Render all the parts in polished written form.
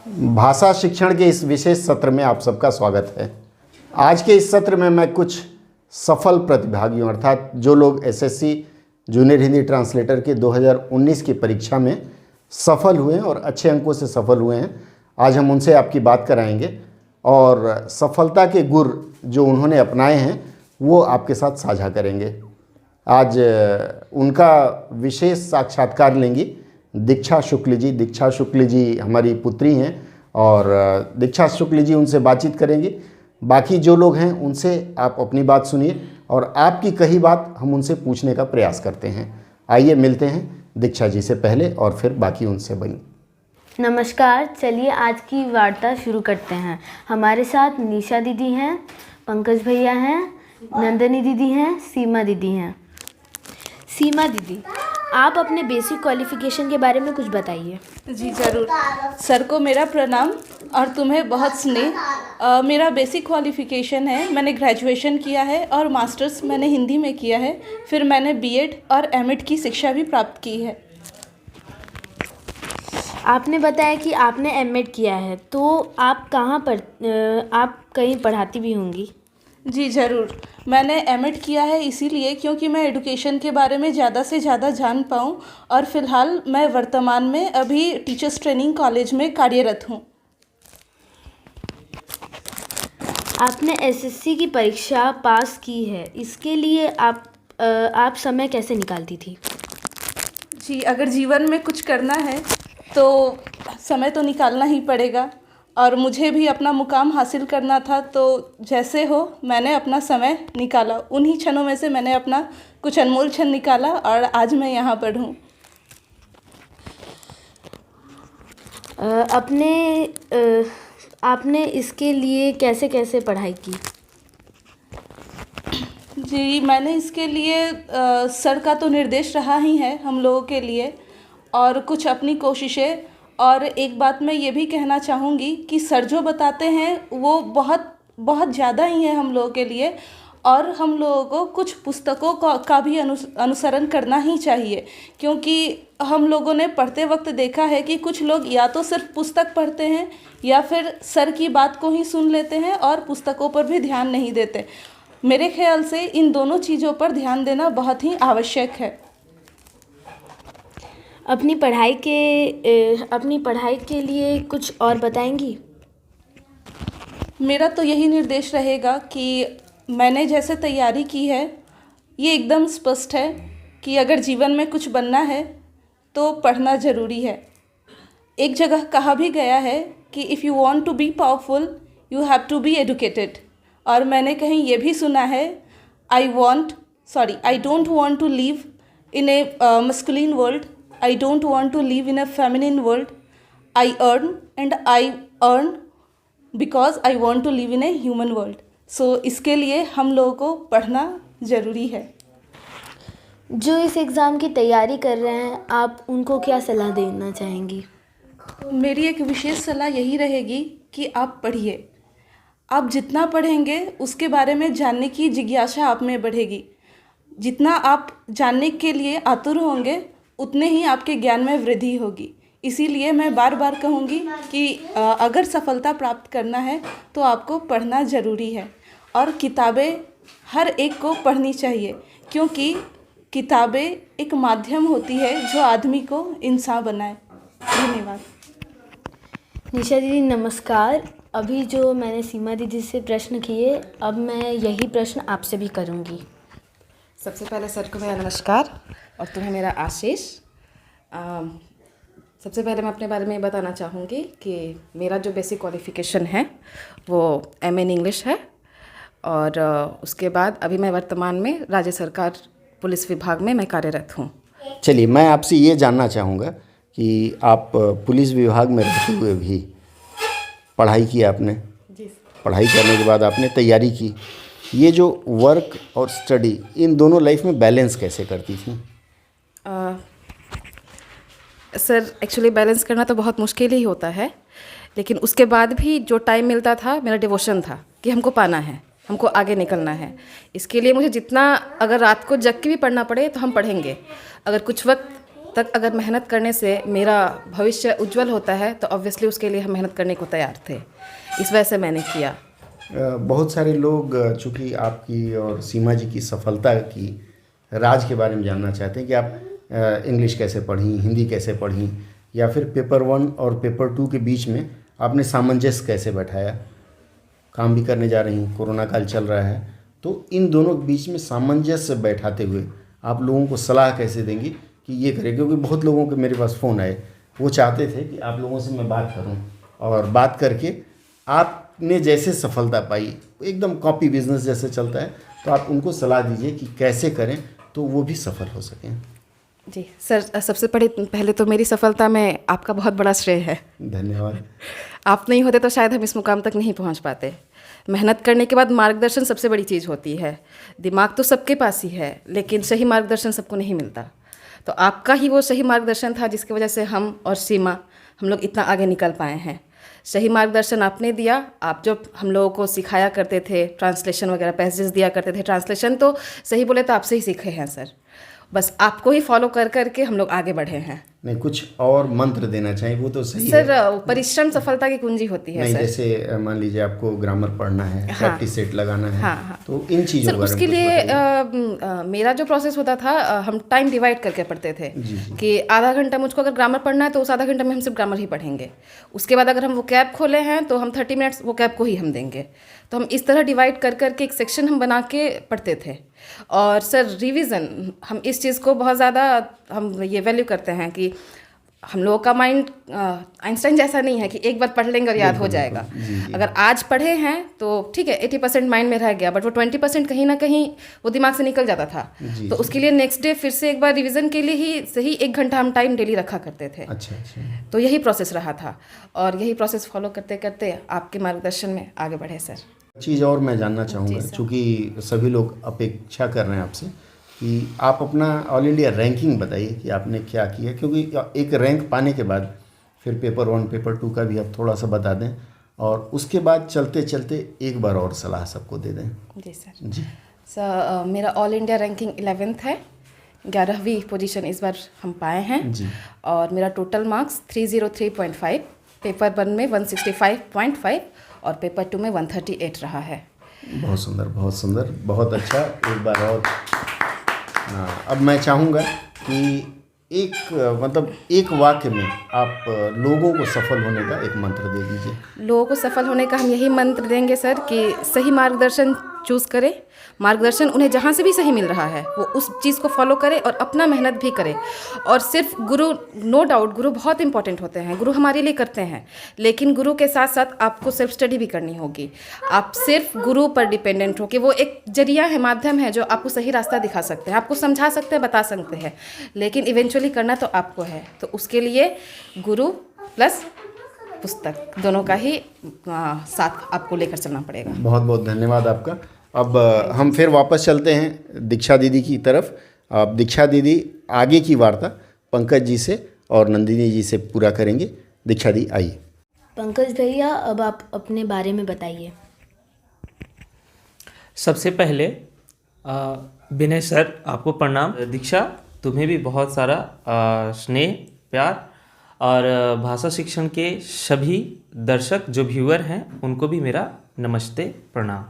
भाषा शिक्षण के इस विशेष सत्र में आप सबका स्वागत है। आज के इस सत्र में मैं कुछ सफल प्रतिभागियों अर्थात जो लोग एसएससी जूनियर हिंदी ट्रांसलेटर के 2019 की परीक्षा में सफल हुए हैं और अच्छे अंकों से सफल हुए हैं, आज हम उनसे आपकी बात कराएंगे और सफलता के गुर जो उन्होंने अपनाए हैं वो आपके साथ साझा करेंगे। आज उनका विशेष साक्षात्कार लेंगी दीक्षा शुक्ल जी। दीक्षा शुक्ल जी हमारी पुत्री हैं और दीक्षा शुक्ल जी उनसे बातचीत करेंगी। बाकी जो लोग हैं उनसे आप अपनी बात सुनिए और आपकी कही बात हम उनसे पूछने का प्रयास करते हैं। आइए मिलते हैं दीक्षा जी से पहले और फिर बाकी उनसे बनी। नमस्कार, चलिए आज की वार्ता शुरू करते हैं। हमारे साथ निशा दीदी हैं, पंकज भैया हैं, नंदनी दीदी हैं, सीमा दीदी हैं। सीमा दीदी, आप अपने बेसिक क्वालिफ़िकेशन के बारे में कुछ बताइए। जी ज़रूर। सर को मेरा प्रणाम और तुम्हें बहुत स्नेह। मेरा बेसिक क्वालिफ़िकेशन है, मैंने ग्रेजुएशन किया है और मास्टर्स मैंने हिंदी में किया है। फिर मैंने बीएड और एमएड की शिक्षा भी प्राप्त की है। आपने बताया कि आपने एमएड किया है, तो आप आप कहीं पढ़ाती भी होंगी। जी ज़रूर। मैंने एमएड किया है इसीलिए क्योंकि मैं एडुकेशन के बारे में ज़्यादा से ज़्यादा जान पाऊँ और फ़िलहाल मैं वर्तमान में अभी टीचर्स ट्रेनिंग कॉलेज में कार्यरत हूँ। आपने एसएससी की परीक्षा पास की है, इसके लिए आप समय कैसे निकालती थी? जी, अगर जीवन में कुछ करना है तो समय तो निकालना ही पड़ेगा और मुझे भी अपना मुकाम हासिल करना था, तो जैसे हो मैंने अपना समय निकाला। उन्हीं क्षणों में से मैंने अपना कुछ अनमोल क्षण निकाला और आज मैं यहाँ पर हूँ। आपने इसके लिए कैसे कैसे पढ़ाई की? जी, मैंने इसके लिए सर का तो निर्देश रहा ही है हम लोगों के लिए और कुछ अपनी कोशिशें। और एक बात मैं ये भी कहना चाहूँगी कि सर जो बताते हैं वो बहुत ज़्यादा ही है हम लोगों के लिए और हम लोगों को कुछ पुस्तकों का भी अनुसरण करना ही चाहिए, क्योंकि हम लोगों ने पढ़ते वक्त देखा है कि कुछ लोग या तो सिर्फ पुस्तक पढ़ते हैं या फिर सर की बात को ही सुन लेते हैं और पुस्तकों पर भी ध्यान नहीं देते। मेरे ख्याल से इन दोनों चीज़ों पर ध्यान देना बहुत ही आवश्यक है। अपनी पढ़ाई के लिए कुछ और बताएंगी? मेरा तो यही निर्देश रहेगा कि मैंने जैसे तैयारी की है ये एकदम स्पष्ट है कि अगर जीवन में कुछ बनना है तो पढ़ना ज़रूरी है। एक जगह कहा भी गया है कि if you want to be powerful you have to be educated. और मैंने कहीं ये भी सुना है I don't want to live in a masculine world, I don't want to live in a feminine world. I earn because I want to live in a human world. So इसके लिए हम लोगों को पढ़ना ज़रूरी है। जो इस एग्ज़ाम की तैयारी कर रहे हैं, आप उनको क्या सलाह देना चाहेंगी? मेरी एक विशेष सलाह यही रहेगी कि आप पढ़िए। आप जितना पढ़ेंगे उसके बारे में जानने की जिज्ञासा आप में बढ़ेगी। जितना आप जानने के लिए आतुर होंगे उतने ही आपके ज्ञान में वृद्धि होगी। इसीलिए मैं बार बार कहूँगी कि अगर सफलता प्राप्त करना है तो आपको पढ़ना ज़रूरी है और किताबें हर एक को पढ़नी चाहिए, क्योंकि किताबें एक माध्यम होती है जो आदमी को इंसान बनाए। धन्यवाद। निशा दीदी नमस्कार। अभी जो मैंने सीमा दीदी से प्रश्न किए, अब मैं यही प्रश्न आपसे भी करूँगी। सबसे पहले सर को मेरा नमस्कार और तुम्हें मेरा आशीष। सबसे पहले मैं अपने बारे में बताना चाहूँगी कि मेरा जो बेसिक क्वालिफ़िकेशन है वो एमए इन इंग्लिश है और उसके बाद अभी मैं वर्तमान में राज्य सरकार पुलिस विभाग में मैं कार्यरत हूँ। चलिए, मैं आपसे ये जानना चाहूँगा कि आप पुलिस विभाग में रहते हुए भी पढ़ाई की आपने, पढ़ाई करने के बाद आपने तैयारी की, ये जो वर्क और स्टडी इन दोनों लाइफ में बैलेंस कैसे करती थी? सर एक्चुअली बैलेंस करना तो बहुत मुश्किल ही होता है, लेकिन उसके बाद भी जो टाइम मिलता था मेरा डिवोशन था कि हमको पाना है, हमको आगे निकलना है। इसके लिए मुझे जितना अगर रात को जग के भी पढ़ना पड़े तो हम पढ़ेंगे। अगर कुछ वक्त तक अगर मेहनत करने से मेरा भविष्य उज्जवल होता है तो ऑब्वियसली उसके लिए हम मेहनत करने को तैयार थे। इस वजह से मैंने किया। बहुत सारे लोग चूँकि आपकी और सीमा जी की सफलता की राज के बारे में जानना चाहते हैं कि आप इंग्लिश कैसे पढ़ी, हिंदी कैसे पढ़ी, या फिर पेपर 1 और पेपर 2 के बीच में आपने सामंजस्य कैसे बैठाया। काम भी करने जा रही, कोरोना काल चल रहा है, तो इन दोनों के बीच में सामंजस्य बैठाते हुए आप लोगों को सलाह कैसे देंगी कि ये करें। क्योंकि बहुत लोगों के मेरे पास फ़ोन आए, वो चाहते थे कि आप लोगों से मैं बात करूं और बात करके आपने जैसे सफलता पाई, एकदम कॉपी बिजनेस जैसे चलता है, तो आप उनको सलाह दीजिए कि कैसे करें तो वो भी सफल हो सकें। जी सर, सबसे पहले तो मेरी सफलता में आपका बहुत बड़ा श्रेय है। धन्यवाद। आप नहीं होते तो शायद हम इस मुकाम तक नहीं पहुंच पाते। मेहनत करने के बाद मार्गदर्शन सबसे बड़ी चीज़ होती है। दिमाग तो सबके पास ही है, लेकिन सही मार्गदर्शन सबको नहीं मिलता। तो आपका ही वो सही मार्गदर्शन था जिसकी वजह से हम और सीमा हम लोग इतना आगे निकल पाए हैं। सही मार्गदर्शन आपने दिया। आप जो हम लोगों को सिखाया करते थे, ट्रांसलेशन वगैरह पैसेज दिया करते थे, ट्रांसलेशन तो सही बोले तो आपसे ही सीखे हैं सर। बस आपको ही फॉलो कर करके हम लोग आगे बढ़े हैं। नहीं, कुछ और मंत्र देना चाहिए, वो तो सही सर है। परिश्रम सफलता की कुंजी होती है नहीं, सर। जैसे मान लीजिए आपको ग्रामर पढ़ना है, प्रैक्टिस सेट लगाना है, हाँ। तो इन चीज़ों सर के बारे में उसके कुछ लिए बताइए। मेरा जो प्रोसेस होता था, हम टाइम डिवाइड करके पढ़ते थे कि आधा घंटा मुझको अगर ग्रामर पढ़ना है तो उस आधा घंटा में हम सिर्फ ग्रामर ही पढ़ेंगे। उसके बाद अगर हम वो कैब खोले हैं तो हम 30 मिनट्स वो कैब को ही हम देंगे। तो हम इस तरह डिवाइड कर करके एक सेक्शन हम बना के पढ़ते थे। और सर रिवीजन, हम इस चीज़ को बहुत ज़्यादा हम ये वैल्यू करते हैं कि हम लोगों का माइंड आइंस्टाइन जैसा नहीं है कि एक बार पढ़ लेंगे और याद हो जाएगा। अगर आज पढ़े हैं तो ठीक है, 80% माइंड में रह गया, बट वो 20% कहीं ना कहीं वो दिमाग से निकल जाता था। तो उसके लिए नेक्स्ट डे फिर से एक बार रिवीजन के लिए ही सही 1 घंटा हम टाइम डेली रखा करते थे। अच्छा। तो यही प्रोसेस रहा था और यही प्रोसेस फॉलो करते करते आपके मार्गदर्शन में आगे बढ़े सर। चीज़ और मैं जानना चाहूँगा, चूँकि सभी लोग अपेक्षा कर रहे हैं आपसे कि आप अपना ऑल इंडिया रैंकिंग बताइए कि आपने क्या किया। क्योंकि एक रैंक पाने के बाद फिर पेपर 1 पेपर 2 का भी आप थोड़ा सा बता दें, और उसके बाद चलते चलते एक बार और सलाह सबको दे दें। जी सर। जी सर मेरा ऑल इंडिया रैंकिंग 11th है, 11वीं पोजीशन इस बार हम पाए हैं जी। और मेरा टोटल मार्क्स 303.5, पेपर 1 में 165.5 और पेपर 2 में 138 रहा है। बहुत सुंदर, बहुत सुंदर, बहुत अच्छा। एक बार और अब मैं चाहूँगा कि एक वाक्य में आप लोगों को सफल होने का एक मंत्र दे दीजिए। लोगों को सफल होने का हम यही मंत्र देंगे सर कि सही मार्गदर्शन चूज़ करें। मार्गदर्शन उन्हें जहाँ से भी सही मिल रहा है वो उस चीज़ को फॉलो करें और अपना मेहनत भी करें। और सिर्फ गुरु, नो डाउट गुरु बहुत इंपॉर्टेंट होते हैं, गुरु हमारे लिए करते हैं, लेकिन गुरु के साथ साथ आपको सेल्फ स्टडी भी करनी होगी। आप सिर्फ गुरु पर डिपेंडेंट हो कि वो एक जरिया है, माध्यम है जो आपको सही रास्ता दिखा सकते हैं, आपको समझा सकते हैं, बता सकते हैं, लेकिन इवेंचुअली करना तो आपको है। तो उसके लिए गुरु प्लस पुस्तक दोनों का ही साथ आपको लेकर चलना पड़ेगा। बहुत बहुत धन्यवाद आपका। अब हम फिर वापस चलते हैं दीक्षा दीदी की तरफ। अब दीक्षा दीदी आगे की वार्ता पंकज जी से और नंदिनी जी से पूरा करेंगे। दीक्षा दी आइए। पंकज भैया, अब आप अपने बारे में बताइए। सबसे पहले विनय सर आपको प्रणाम। दीक्षा, तुम्हें भी बहुत सारा स्नेह प्यार, और भाषा शिक्षण के सभी दर्शक जो व्यूअर हैं उनको भी मेरा नमस्ते प्रणाम।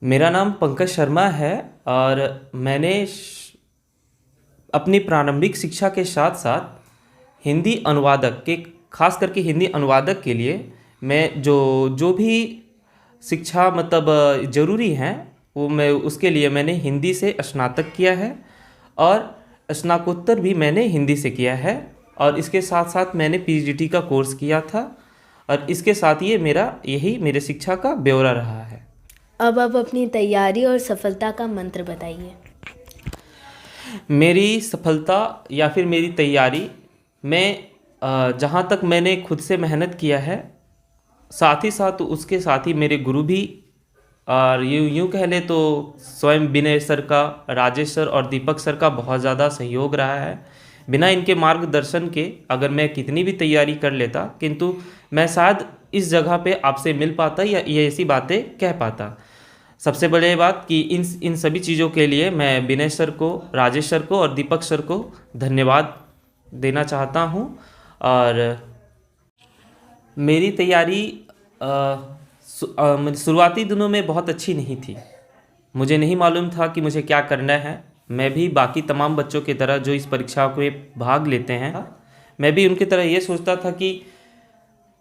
मेरा नाम पंकज शर्मा है और मैंने अपनी प्रारंभिक शिक्षा के साथ साथ हिंदी अनुवादक के, खास करके हिंदी अनुवादक के लिए मैं जो भी शिक्षा मतलब ज़रूरी हैं वो मैं उसके लिए मैंने हिंदी से स्नातक किया है और स्नातकोत्तर भी मैंने हिंदी से किया है, और इसके साथ साथ मैंने पीजीटी का कोर्स किया था, और इसके साथ ये यही मेरे शिक्षा का ब्यौरा रहा है। अब आप अपनी तैयारी और सफलता का मंत्र बताइए। मेरी सफलता या फिर मेरी तैयारी में जहाँ तक मैंने खुद से मेहनत किया है, साथ ही साथ उसके साथ ही मेरे गुरु भी, और यूँ कह ले तो स्वयं विनय सर का, राजेश सर और दीपक सर का बहुत ज़्यादा सहयोग रहा है। बिना इनके मार्गदर्शन के अगर मैं कितनी भी तैयारी कर लेता, किंतु मैं शायद इस जगह पे आपसे मिल पाता या ये ऐसी बातें कह पाता। सबसे बड़ी बात कि इन सभी चीज़ों के लिए मैं विनय सर को, राजेश सर को और दीपक सर को धन्यवाद देना चाहता हूँ। और मेरी तैयारी शुरुआती दिनों में बहुत अच्छी नहीं थी। मुझे नहीं मालूम था कि मुझे क्या करना है। मैं भी बाकी तमाम बच्चों की तरह जो इस परीक्षा में भाग लेते हैं, मैं भी उनकी तरह ये सोचता था कि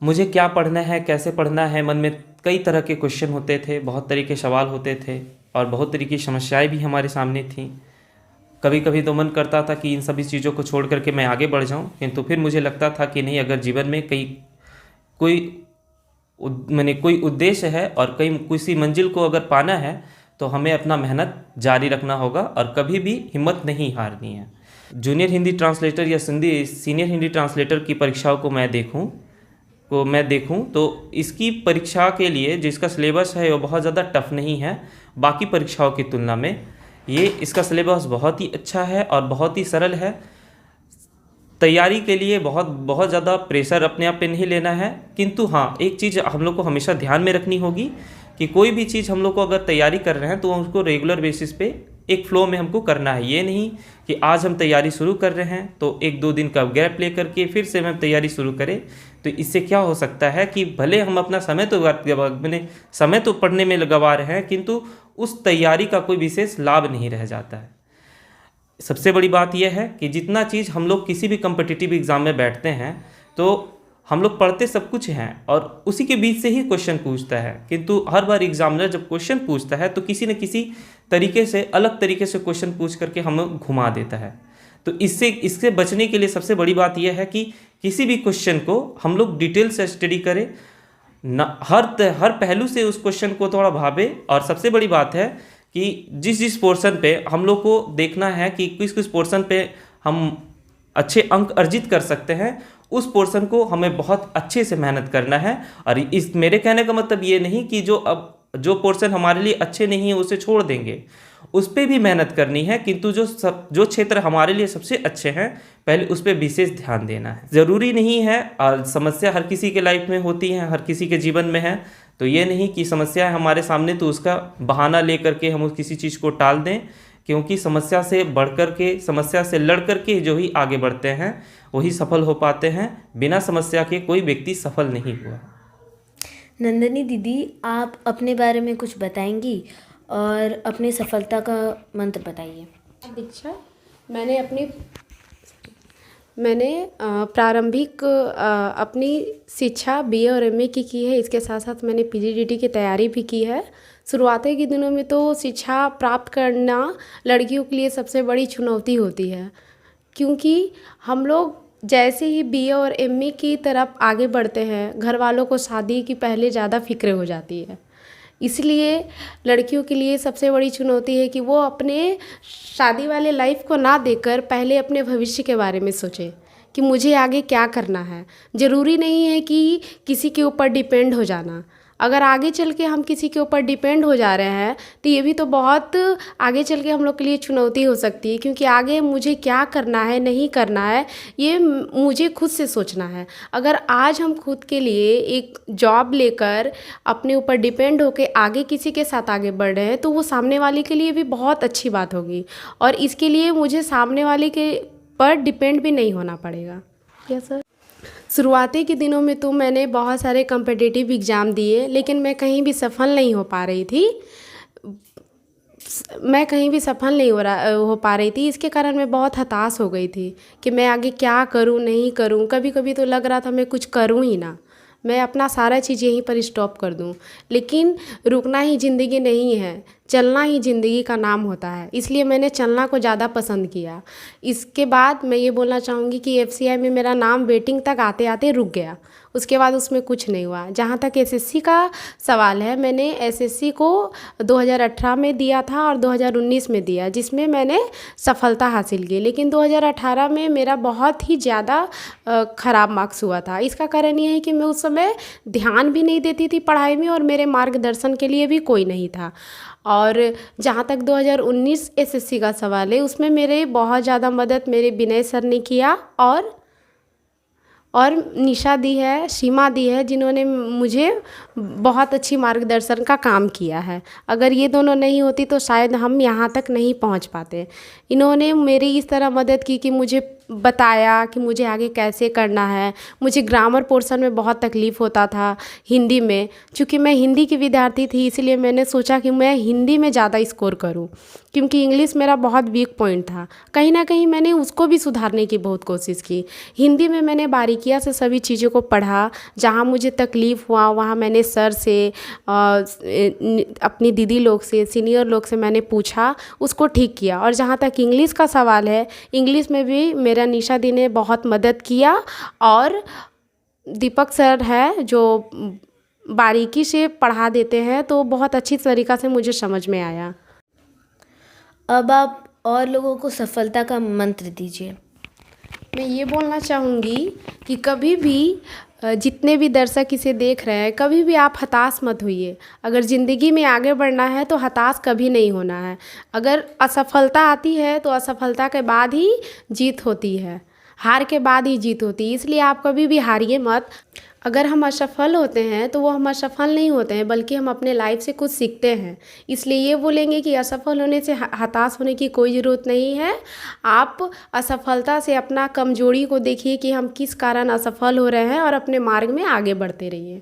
मुझे क्या पढ़ना है, कैसे पढ़ना है। मन में कई तरह के क्वेश्चन होते थे, बहुत तरह के सवाल होते थे और बहुत तरह की समस्याएं भी हमारे सामने थीं। कभी कभी तो मन करता था कि इन सभी चीज़ों को छोड़ करके मैं आगे बढ़ जाऊं, किंतु फिर मुझे लगता था कि नहीं, अगर जीवन में कोई उद्देश्य है और किसी मंजिल को अगर पाना है तो हमें अपना मेहनत जारी रखना होगा और कभी भी हिम्मत नहीं हारनी है। जूनियर हिंदी ट्रांसलेटर या सीनियर हिंदी ट्रांसलेटर की परीक्षाओं को मैं देखूं तो इसकी परीक्षा के लिए जिसका सिलेबस है वो बहुत ज़्यादा टफ नहीं है। बाकी परीक्षाओं की तुलना में इसका सिलेबस बहुत ही अच्छा है और बहुत ही सरल है। तैयारी के लिए बहुत ज़्यादा प्रेशर अपने आप पे नहीं लेना है, किंतु हाँ, एक चीज़ हम लोग को हमेशा ध्यान में रखनी होगी कि कोई भी चीज़ हम लोग को अगर तैयारी कर रहे हैं तो उसको रेगुलर बेसिस पे एक फ़्लो में हमको करना है। ये नहीं कि आज हम तैयारी शुरू कर रहे हैं तो 1-2 दिन का गैप ले करके फिर से हम तैयारी शुरू करें। तो इससे क्या हो सकता है कि भले हम अपना समय तो पढ़ने में गवा रहे हैं, किंतु उस तैयारी का कोई विशेष लाभ नहीं रह जाता है। सबसे बड़ी बात यह है कि जितना चीज़ हम लोग किसी भी कम्पिटिटिव एग्ज़ाम में बैठते हैं तो हम लोग पढ़ते सब कुछ हैं और उसी के बीच से ही क्वेश्चन पूछता है, किंतु हर बार एग्जामिनर जब क्वेश्चन पूछता है तो किसी न किसी तरीके से, अलग तरीके से क्वेश्चन पूछ करके हमें घुमा देता है। तो इससे बचने के लिए सबसे बड़ी बात यह है कि किसी भी क्वेश्चन को हम लोग डिटेल से स्टडी करें, हर पहलू से उस क्वेश्चन को थोड़ा भावें। और सबसे बड़ी बात है कि जिस पोर्शन पे हम लोग को देखना है कि किस पोर्शन पे हम अच्छे अंक अर्जित कर सकते हैं, उस पोर्शन को हमें बहुत अच्छे से मेहनत करना है। और मेरे कहने का मतलब ये नहीं कि जो पोर्शन हमारे लिए अच्छे नहीं है उसे छोड़ देंगे, उस पर भी मेहनत करनी है, किंतु जो क्षेत्र हमारे लिए सबसे अच्छे हैं पहले उस पर विशेष ध्यान देना है। ज़रूरी नहीं है, और समस्या हर किसी के लाइफ में होती है, हर किसी के जीवन में है, तो ये नहीं कि समस्या है हमारे सामने तो उसका बहाना ले करके हम किसी चीज़ को टाल दें, क्योंकि समस्या से बढ़ कर के, समस्या से लड़ कर के जो ही आगे बढ़ते हैं वही सफल हो पाते हैं। बिना समस्या के कोई व्यक्ति सफल नहीं हुआ। नंदनी दीदी, आप अपने बारे में कुछ बताएंगी और अपनी सफलता का मंत्र बताइए। दीक्षा, मैंने प्रारंभिक अपनी शिक्षा BA और MA की है। इसके साथ साथ मैंने PGDT की तैयारी भी की है। शुरुआती के दिनों में तो शिक्षा प्राप्त करना लड़कियों के लिए सबसे बड़ी चुनौती होती है, क्योंकि हम लोग जैसे ही BA और MA की तरफ आगे बढ़ते हैं, घर वालों को शादी की पहले ज़्यादा फिक्र हो जाती है। इसलिए लड़कियों के लिए सबसे बड़ी चुनौती है कि वो अपने शादी वाले लाइफ को ना देखकर पहले अपने भविष्य के बारे में सोचें कि मुझे आगे क्या करना है। ज़रूरी नहीं है कि किसी के ऊपर डिपेंड हो जाना। अगर आगे चल के हम किसी के ऊपर डिपेंड हो जा रहे हैं तो ये भी तो बहुत आगे चल के हम लोग के लिए चुनौती हो सकती है, क्योंकि आगे मुझे क्या करना है, नहीं करना है, ये मुझे खुद से सोचना है। अगर आज हम खुद के लिए एक जॉब लेकर अपने ऊपर डिपेंड होकर आगे किसी के साथ आगे बढ़ रहे हैं तो वो सामने वाले के लिए भी बहुत अच्छी बात होगी, और इसके लिए मुझे सामने वाले के पर डिपेंड भी नहीं होना पड़ेगा। Yes sir. शुरुआती के दिनों में तो मैंने बहुत सारे कम्पिटिटिव एग्ज़ाम दिए, लेकिन मैं कहीं भी सफल नहीं हो पा रही थी। इसके कारण मैं बहुत हताश हो गई थी कि मैं आगे क्या करूं, नहीं करूं। कभी कभी तो लग रहा था मैं कुछ करूं ही ना, मैं अपना सारा चीज़ यहीं पर स्टॉप कर दूं। लेकिन रुकना ही ज़िंदगी नहीं है, चलना ही ज़िंदगी का नाम होता है। इसलिए मैंने चलना को ज़्यादा पसंद किया। इसके बाद मैं ये बोलना चाहूँगी कि FCI में मेरा नाम वेटिंग तक आते आते रुक गया। उसके बाद उसमें कुछ नहीं हुआ। जहाँ तक SSC का सवाल है, मैंने SSC को 2018 में दिया था और 2019 में दिया, जिसमें मैंने सफलता हासिल की। लेकिन 2018 में मेरा बहुत ही ज़्यादा ख़राब मार्क्स हुआ था। इसका कारण ये है कि मैं उस समय ध्यान भी नहीं देती थी पढ़ाई में, और मेरे मार्गदर्शन के लिए भी कोई नहीं था। और जहाँ तक 2019 SSC का सवाल है, उसमें मेरे बहुत ज़्यादा मदद मेरे विनय सर ने किया, और और निशा दी है, सीमा दी है, जिन्होंने मुझे बहुत अच्छी मार्गदर्शन का काम किया है। अगर ये दोनों नहीं होती तो शायद हम यहाँ तक नहीं पहुँच पाते। इन्होंने मेरी इस तरह मदद की कि मुझे बताया कि मुझे आगे कैसे करना है। मुझे ग्रामर पोर्शन में बहुत तकलीफ़ होता था हिंदी में। चूँकि मैं हिंदी की विद्यार्थी थी, इसलिए मैंने सोचा कि मैं हिंदी में ज़्यादा स्कोर करूं, क्योंकि इंग्लिश मेरा बहुत वीक पॉइंट था। कहीं ना कहीं मैंने उसको भी सुधारने की बहुत कोशिश की। हिंदी में मैंने बारीकियां से सभी चीज़ों को पढ़ा। जहां मुझे तकलीफ़ हुआ वहां मैंने सर से, अपनी दीदी लोग से, सीनियर लोग से मैंने पूछा, उसको ठीक किया। और जहाँ तक इंग्लिश का सवाल है, इंग्लिश में भी मेरा निशा दी ने बहुत मदद किया। और दीपक सर है जो बारीकी से पढ़ा देते हैं, तो बहुत अच्छी तरीक़ा से मुझे समझ में आया। अब आप और लोगों को सफलता का मंत्र दीजिए। मैं ये बोलना चाहूँगी कि कभी भी जितने भी दर्शक इसे देख रहे हैं, कभी भी आप हताश मत होइए। अगर ज़िंदगी में आगे बढ़ना है तो हताश कभी नहीं होना है। अगर असफलता आती है तो असफलता के बाद ही जीत होती है, हार के बाद ही जीत होती है। इसलिए आप कभी भी हारिए मत। अगर हम असफल होते हैं तो वो हम असफल नहीं होते हैं, बल्कि हम अपने लाइफ से कुछ सीखते हैं। इसलिए ये बोलेंगे कि असफल होने से हताश होने की कोई ज़रूरत नहीं है। आप असफलता से अपना कमजोरी को देखिए कि हम किस कारण असफल हो रहे हैं, और अपने मार्ग में आगे बढ़ते रहिए।